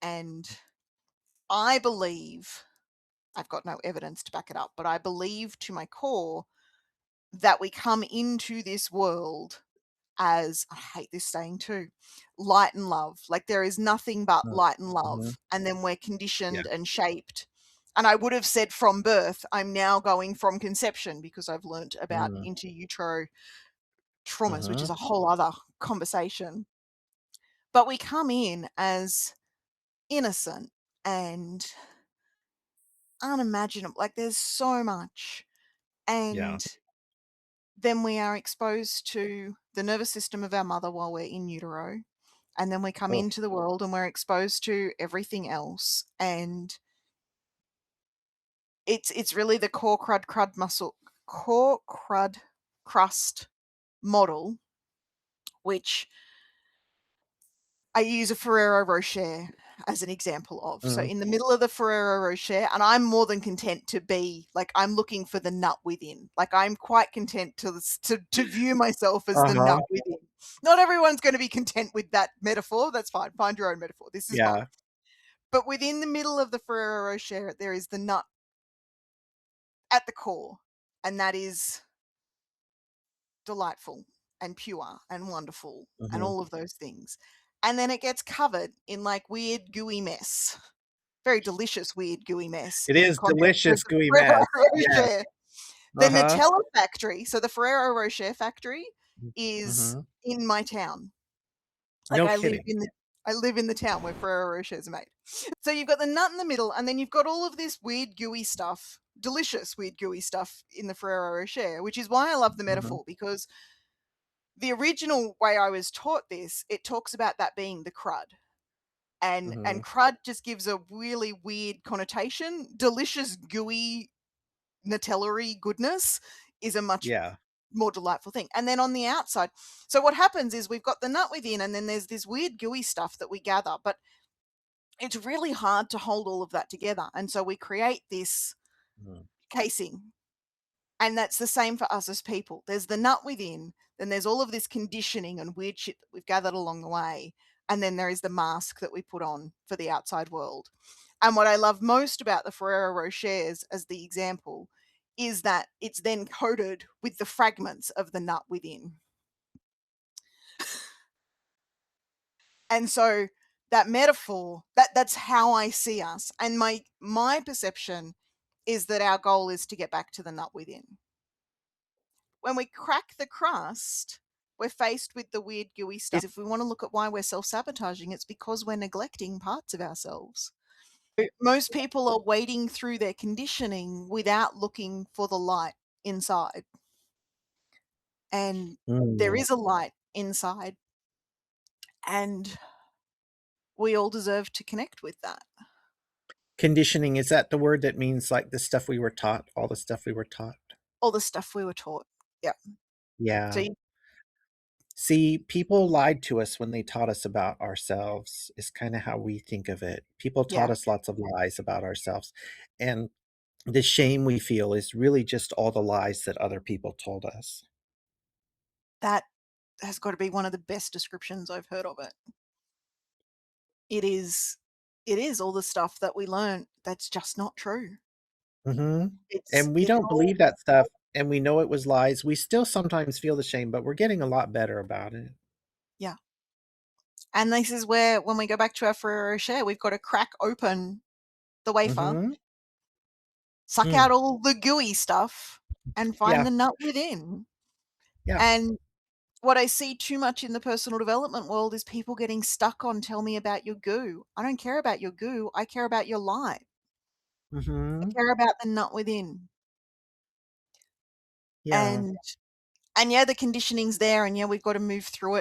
And I believe, I've got no evidence to back it up, but I believe to my core that we come into this world as, I hate this saying too, light and love. Like there is nothing but Mm, light and mhm. love. And then we're Yeah. conditioned and shaped. And I would have said from birth, I'm now going from conception because I've learnt about Mm, inter utero traumas, which is mhm. a whole other conversation. But we come in as innocent and unimaginable. Like there's so much. Yeah. And then we are exposed to the nervous system of our mother while we're in utero. And then we come Oh, into the world and we're exposed to everything else. And it's really the core crud crust model, which I use a Ferrero Rocher as an example of. So mm. in the middle of the Ferrero Rocher, and I'm more than content to be like, I'm looking for the nut within. Like I'm quite content to view myself as the Uh-huh. nut within. Not everyone's going to be content with that metaphor. That's fine. Find your own metaphor. This is mine. Yeah. But within the middle of the Ferrero Rocher, there is the nut at the core, and that is delightful and pure and wonderful and Mhm. all of those things. And then it gets covered in like weird gooey mess. Very delicious, weird gooey mess It in the is context of delicious the gooey Ferrero mess. Yes. Rocher. The Uh-huh. Nutella factory, so the Ferrero Rocher factory Mm, is mhm. in my town. Like No kidding. I live in the town where Ferrero Rochers are made. So you've got the nut in the middle, and then you've got all of this weird gooey stuff, delicious weird gooey stuff in the Ferrero Rocher, which is why I love the Mhm. metaphor, because the original way I was taught this, it talks about that being the crud. And Mhm. crud just gives a really weird connotation. Delicious, gooey, Nutella-y goodness is a much Yeah. more delightful thing. And then on the outside, so what happens is we've got the nut within, and then there's this weird gooey stuff that we gather, but it's really hard to hold all of that together. And so we create this Mm. casing. And that's the same for us as people. There's the nut within, then there's all of this conditioning and weird shit that we've gathered along the way. And then there is the mask that we put on for the outside world. And what I love most about the Ferrero Rochers, as the example, is that it's then coated with the fragments of the nut within. And so that metaphor, that's how I see us. And my perception is that our goal is to get back to the nut within. When we crack the crust, we're faced with the weird gooey stuff. If we want to look at why we're self-sabotaging, it's because we're neglecting parts of ourselves. Most people are wading through their conditioning without looking for the light inside. And there Mm. is a light inside, and we all deserve to connect with that. Conditioning, is that the word that means, like, the stuff we were taught, all the stuff we were taught? All the stuff we were taught. Yeah. So Yeah. See, people lied to us when they taught us about ourselves, is kinda how we think of it. People taught yeah, us lots of lies about ourselves, and the shame we feel is really just all the lies that other people told us. that has got to be one of the best descriptions I've heard of it. It is it is all the stuff that we learn that's just not true. Mhm. It's And we it's don't all believe that stuff, and we know it was lies. We still sometimes feel the shame, but we're getting a lot better about it. yeah. And this is where when we go back to our Ferrero Rocher, we've got to crack open the wafer, Mhm. suck Mm. out all the gooey stuff, and find Yeah, the nut within. yeah. And what I see too much in the personal development world is people getting stuck on tell me about your goo. I don't care about your goo. I care about your light. I Mhm. care about the nut within. Yeah. And yeah, the conditioning's there, and yeah, we've got to move through it